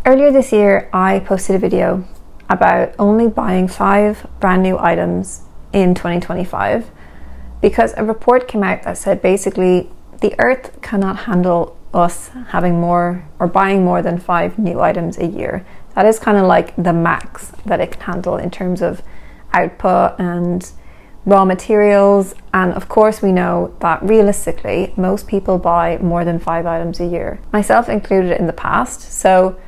Earlier this year, I posted a video about only buying 5 brand new items in 2025 because a report came out that said basically the earth cannot handle us having more or buying more than 5 new items a year. That is kind of like the max that it can handle in terms of output and raw materials. And of course we know that realistically most people buy more than 5 items a year, myself included in the past. So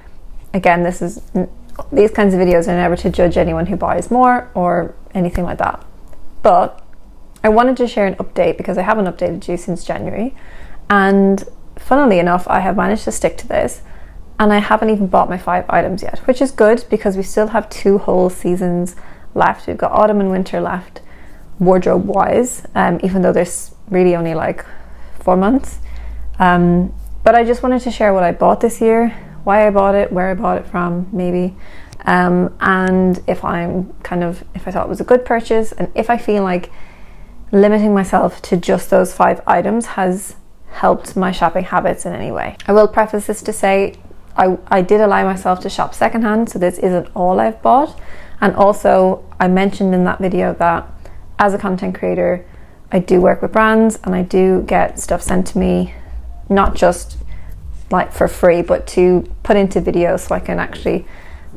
again, these kinds of videos are never to judge anyone who buys more or anything like that. But I wanted to share an update because I haven't updated you since January. And funnily enough, I have managed to stick to this and I haven't even bought my 5 items yet, which is good because we still have 2 whole seasons left. We've got autumn and winter left wardrobe wise, even though there's really only like 4 months. But I just wanted to share what I bought this year, why I bought it, where I bought it from maybe, and if I thought it was a good purchase, and if I feel like limiting myself to just those 5 items has helped my shopping habits in any way. I will preface this to say I did allow myself to shop secondhand, so this isn't all I've bought. And also I mentioned in that video that as a content creator I do work with brands and I do get stuff sent to me, not just like for free, but to put into videos so I can actually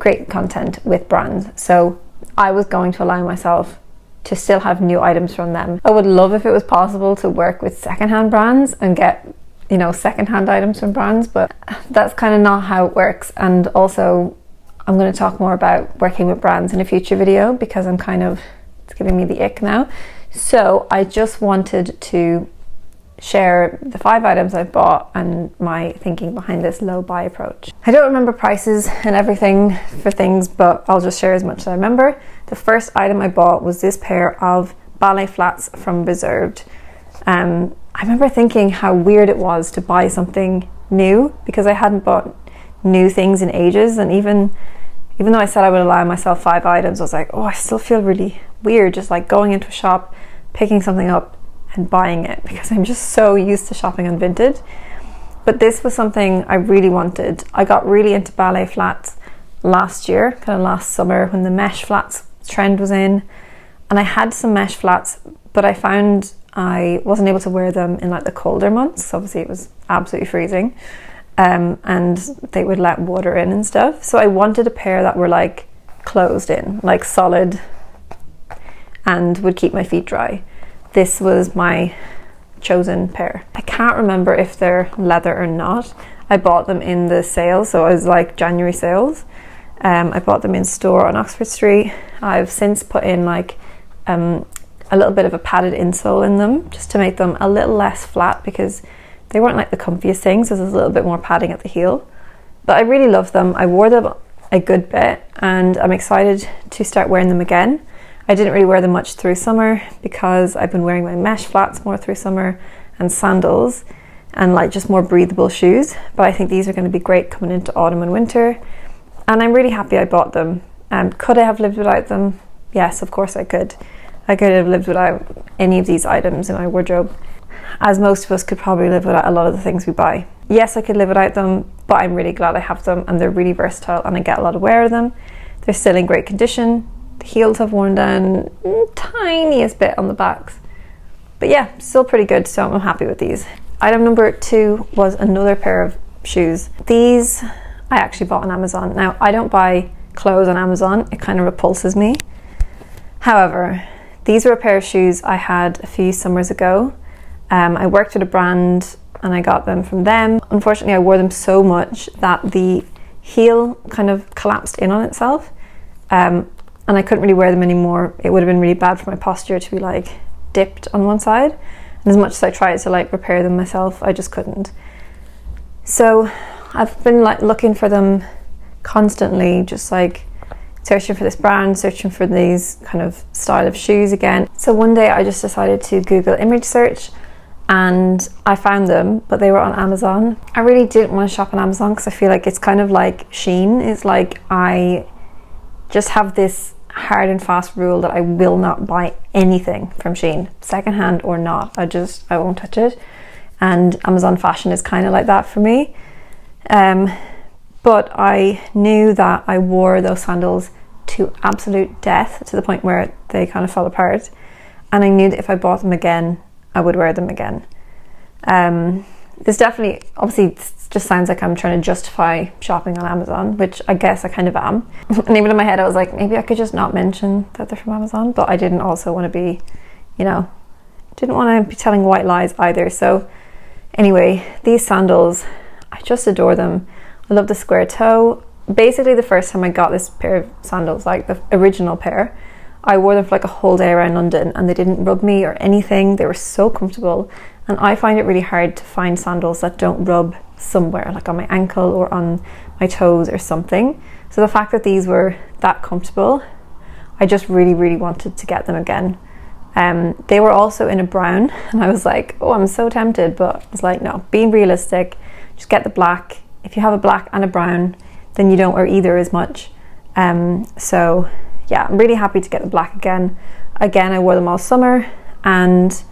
create content with brands. So I was going to allow myself to still have new items from them. I would love if it was possible to work with secondhand brands and get, secondhand items from brands, but that's kind of not how it works. And also I'm going to talk more about working with brands in a future video because it's giving me the ick now. So I just wanted to share the 5 items I've bought and my thinking behind this low buy approach. I don't remember prices and everything for things, but I'll just share as much as I remember. The first item I bought was this pair of ballet flats from Reserved. I remember thinking how weird it was to buy something new because I hadn't bought new things in ages, and even though I said I would allow myself 5 items, I was like, I still feel really weird just like going into a shop, picking something up and buying it because I'm just so used to shopping on Vinted. But this was something I really wanted. I got really into ballet flats last year, kind of last summer when the mesh flats trend was in, and I had some mesh flats, but I found I wasn't able to wear them in like the colder months. Obviously it was absolutely freezing, and they would let water in and stuff. So I wanted a pair that were like closed in, like solid, and would keep my feet dry. This was my chosen pair. I can't remember if they're leather or not. I bought them in the sale, so it was like January sales. I bought them in store on Oxford Street. I've since put in like a little bit of a padded insole in them just to make them a little less flat because they weren't like the comfiest things, so there's a little bit more padding at the heel. But I really love them. I wore them a good bit and I'm excited to start wearing them again. I didn't really wear them much through summer because I've been wearing my mesh flats more through summer and sandals and like just more breathable shoes. But I think these are going to be great coming into autumn and winter. And I'm really happy I bought them. Could I have lived without them? Yes, of course I could. I could have lived without any of these items in my wardrobe, as most of us could probably live without a lot of the things we buy. Yes, I could live without them, but I'm really glad I have them and they're really versatile and I get a lot of wear of them. They're still in great condition. The heels have worn down tiniest bit on the backs, but yeah, still pretty good, so I'm happy with these. Item number 2 was another pair of shoes. These I actually bought on Amazon. Now I don't buy clothes on Amazon, it kind of repulses me. However, these were a pair of shoes I had a few summers ago. I worked with a brand and I got them from them. Unfortunately I wore them so much that the heel kind of collapsed in on itself, and I couldn't really wear them anymore. It would have been really bad for my posture to be like dipped on one side, and as much as I tried to like repair them myself, I just couldn't. So I've been like looking for them constantly, just like searching for this brand, searching for these kind of style of shoes again. So one day I just decided to Google image search and I found them, but they were on Amazon. I really didn't want to shop on Amazon because I feel like it's kind of like Shein. It's like I just have this hard and fast rule that I will not buy anything from Shein, secondhand or not. I won't touch it. And Amazon fashion is kind of like that for me. but I knew that I wore those sandals to absolute death, to the point where they kind of fell apart, and I knew that if I bought them again I would wear them again. This definitely, obviously, it just sounds like I'm trying to justify shopping on Amazon, which I guess I kind of am. And even in my head I was like, maybe I could just not mention that they're from Amazon, but I didn't also want to be, you know, didn't want to be telling white lies either. So anyway, these sandals, I just adore them. I love the square toe. Basically the first time I got this pair of sandals, like the original pair, I wore them for like a whole day around London and they didn't rub me or anything. They were so comfortable, and I find it really hard to find sandals that don't rub somewhere, like on my ankle or on my toes or something. So the fact that these were that comfortable, I just really wanted to get them again. They were also in a brown, and I was like, oh, I'm so tempted, but I was like, no, being realistic, just get the black. If you have a black and a brown, then you don't wear either as much. So yeah, I'm really happy to get the black again. Again, I wore them all summer and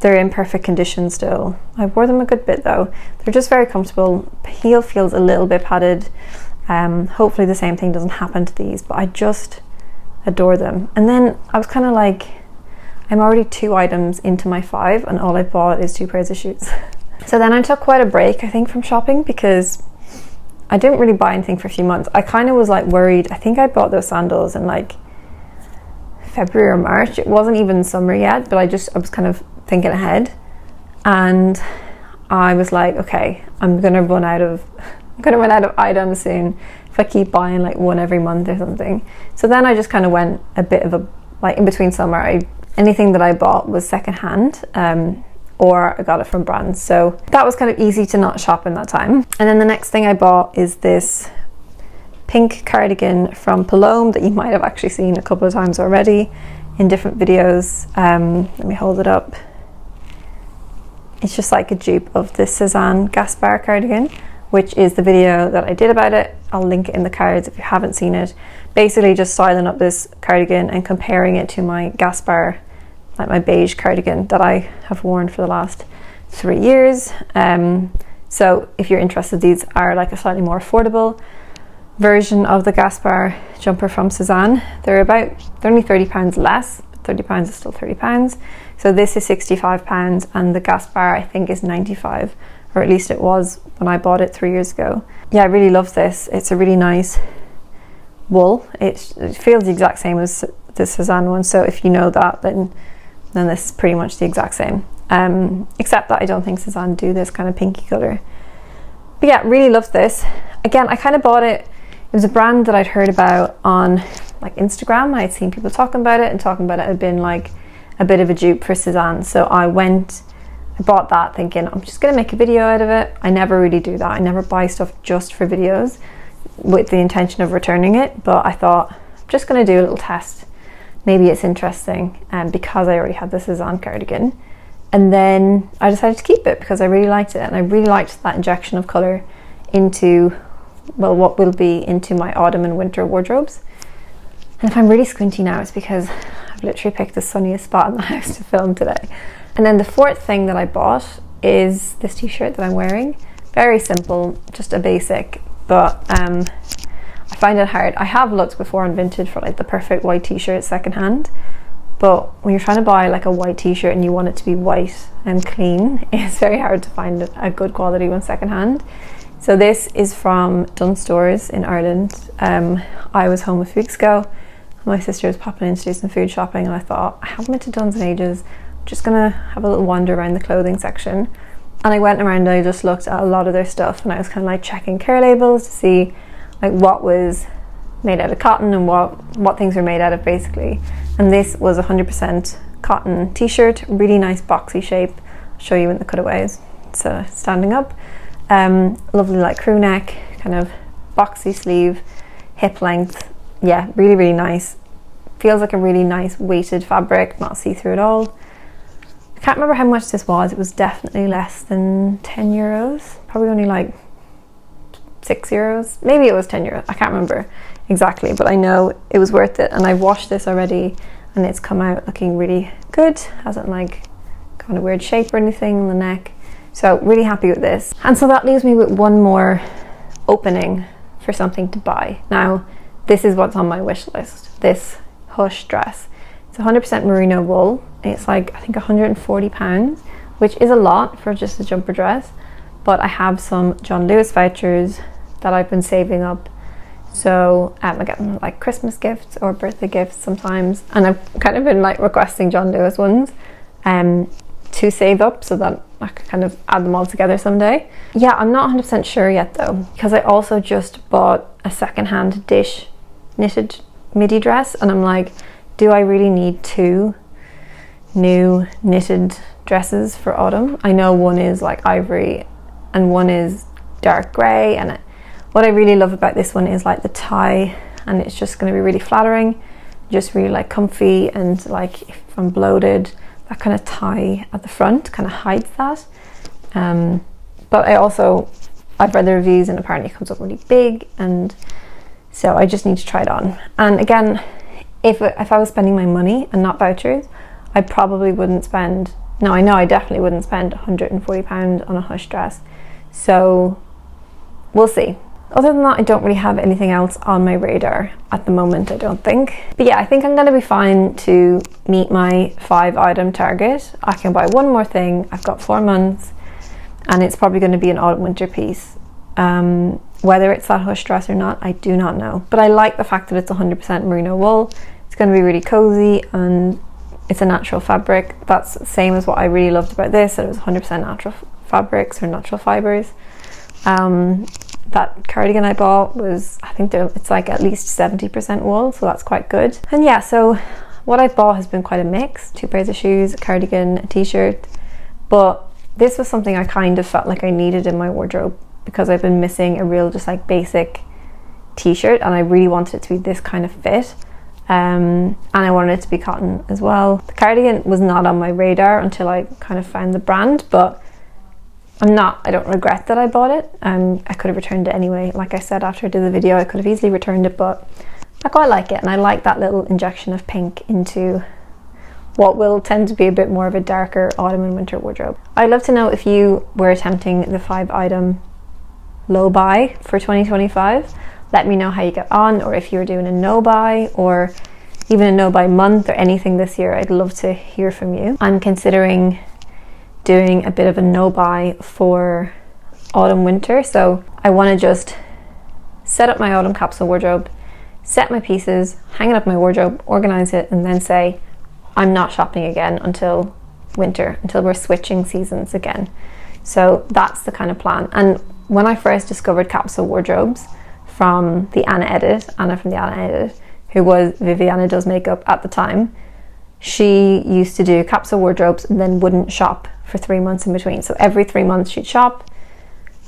they're in perfect condition still. I wore them a good bit though. They're just very comfortable. Heel feels a little bit padded. Hopefully the same thing doesn't happen to these, but I just adore them. And then I was kind of like, I'm already 2 items into my 5 and all I bought is 2 pairs of shoes. So then I took quite a break, I think, from shopping, because I didn't really buy anything for a few months. I kind of was like worried. I think I bought those sandals in like February or March. It wasn't even summer yet, but I was kind of thinking ahead, and I was like, okay, I'm gonna run out of items soon if I keep buying like one every month or something. So then I just kind of went a bit of a, like, in between summer, anything that I bought was secondhand, or I got it from brands. So that was kind of easy to not shop in that time. And then the next thing I bought is this pink cardigan from Palome that you might have actually seen a couple of times already in different videos. Let me hold it up. It's just like a dupe of the Sézane Gaspard cardigan, which is the video that I did about it. I'll link it in the cards if you haven't seen it. Basically just styling up this cardigan and comparing it to my Gaspard, like my beige cardigan that I have worn for the last 3 years. So if you're interested, these are like a slightly more affordable version of the Gaspard jumper from Sézane. They're only £30 less, but £30 is still £30. So this is £65 and the Gaspard I think is 95, or at least it was when I bought it 3 years ago. Yeah, I really love this. It's a really nice wool. It feels the exact same as the Sézane one, so if you know that, then this is pretty much the exact same. Except that I don't think Sézane do this kind of pinky colour. But yeah, really loved this. Again, I kind of bought it. It was a brand that I'd heard about on like Instagram. I'd seen people talking about it, and talking about it had been like a bit of a dupe for Sézane. So I bought that thinking I'm just going to make a video out of it. I never really do that. I never buy stuff just for videos with the intention of returning it. But I thought, I'm just going to do a little test. Maybe it's interesting, because I already had the Sézane cardigan. And then I decided to keep it because I really liked it, and I really liked that injection of colour into, well, what will be into my autumn and winter wardrobes. And if I'm really squinty now, it's because I've literally picked the sunniest spot in the house to film today. And then the fourth thing that I bought is this t-shirt that I'm wearing. Very simple, just a basic, but I find it hard. I have looked before on Vinted for like the perfect white t-shirt secondhand, but when you're trying to buy like a white t-shirt and you want it to be white and clean, it's very hard to find a good quality one secondhand. So this is from Dunnes Stores in Ireland. I was home a few weeks ago. My sister was popping in to do some food shopping, and I thought, I haven't been to Dunnes in ages. I'm just gonna have a little wander around the clothing section. And I went around and I just looked at a lot of their stuff, and I was kind of like checking care labels to see like what was made out of cotton and what things were made out of, basically. And this was 100% cotton t-shirt, really nice boxy shape. I'll show you in the cutaways. So standing up, lovely like crew neck, kind of boxy sleeve, hip length. Yeah, really nice. Feels like a really nice weighted fabric, not see-through at all. I can't remember how much this was. It was definitely less than 10 euros, probably only like 6 euros, maybe it was 10 euros, I can't remember exactly, but I know it was worth it. And I washed this already and it's come out looking really good. Hasn't like kind of weird shape or anything on the neck, so really happy with this. And so that leaves me with one more opening for something to buy. Now, this is what's on my wish list, this Hush dress. It's 100% merino wool. It's like, I think £140, which is a lot for just a jumper dress. But I have some John Lewis vouchers that I've been saving up. So I get them like Christmas gifts or birthday gifts sometimes. And I've kind of been like requesting John Lewis ones to save up so that I can kind of add them all together someday. Yeah, I'm not 100% sure yet though, because I also just bought a secondhand Dish knitted midi dress, and I'm like, do I really need 2 new knitted dresses for autumn? I know one is like ivory and one is dark grey, and what I really love about this one is like the tie, and it's just going to be really flattering, just really like comfy, and like if I'm bloated, that kind of tie at the front kind of hides that. But I've read the reviews and apparently it comes up really big, and so I just need to try it on. And again, if I was spending my money and not vouchers, I probably wouldn't spend, no, I know I definitely wouldn't spend £140 on a Hush dress. So we'll see. Other than that, I don't really have anything else on my radar at the moment, I don't think. But yeah, I think I'm going to be fine to meet my 5-item target. I can buy one more thing. I've got 4 months, and it's probably going to be an autumn-winter piece. Whether it's that Hush dress or not, I do not know. But I like the fact that it's 100% merino wool. It's going to be really cozy, and it's a natural fabric. That's the same as what I really loved about this, that it was 100% natural fabrics or natural fibers. That cardigan I bought was, I think it's like at least 70% wool, so that's quite good. And yeah, so what I've bought has been quite a mix. 2 pairs of shoes, a cardigan, a t-shirt. But this was something I kind of felt like I needed in my wardrobe, because I've been missing a real just like basic t-shirt, and I really wanted it to be this kind of fit. And I wanted it to be cotton as well. The cardigan was not on my radar until I kind of found the brand, but I don't regret that I bought it. I could have returned it anyway. Like I said after I did the video, I could have easily returned it, but I quite like it, and I like that little injection of pink into what will tend to be a bit more of a darker autumn and winter wardrobe. I'd love to know if you were attempting the 5-item low buy for 2025. Let me know how you get on, or if you're doing a no buy or even a no buy month or anything this year. I'd love to hear from you. I'm considering doing a bit of a no buy for autumn winter, so I want to just set up my autumn capsule wardrobe, set my pieces, hang it up in my wardrobe, organize it, and then say I'm not shopping again until winter, until we're switching seasons again. So that's the kind of plan. And when I first discovered capsule wardrobes from the Anna from the Anna Edit, who was Viviana Does Makeup at the time, she used to do capsule wardrobes and then wouldn't shop for 3 months in between. So every 3 months she'd shop.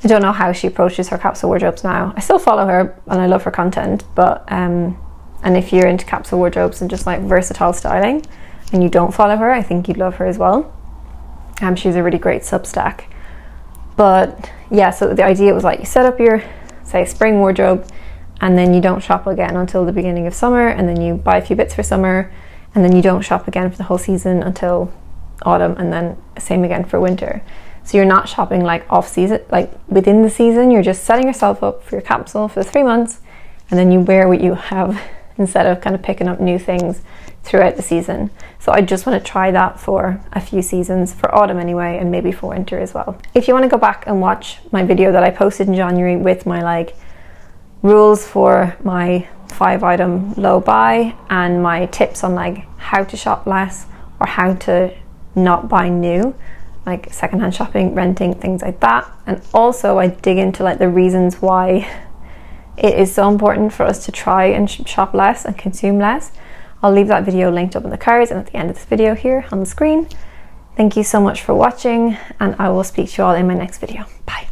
I don't know how she approaches her capsule wardrobes now. I still follow her and I love her content, but and if you're into capsule wardrobes and just like versatile styling and you don't follow her, I think you'd love her as well. She's a really great Substack. But yeah, so the idea was like you set up your, say, spring wardrobe, and then you don't shop again until the beginning of summer, and then you buy a few bits for summer, and then you don't shop again for the whole season until autumn, and then same again for winter. So you're not shopping like off season, like within the season. You're just setting yourself up for your capsule for the 3 months, and then you wear what you have instead of kind of picking up new things throughout the season. So I just want to try that for a few seasons, for autumn anyway, and maybe for winter as well. If you want to go back and watch my video that I posted in January with my like rules for my 5-item low buy and my tips on like how to shop less or how to not buy new, like secondhand shopping, renting, things like that. And also I dig into like the reasons why it is so important for us to try and shop less and consume less. I'll leave that video linked up in the cards and at the end of this video here on the screen. Thank you so much for watching, and I will speak to you all in my next video. Bye.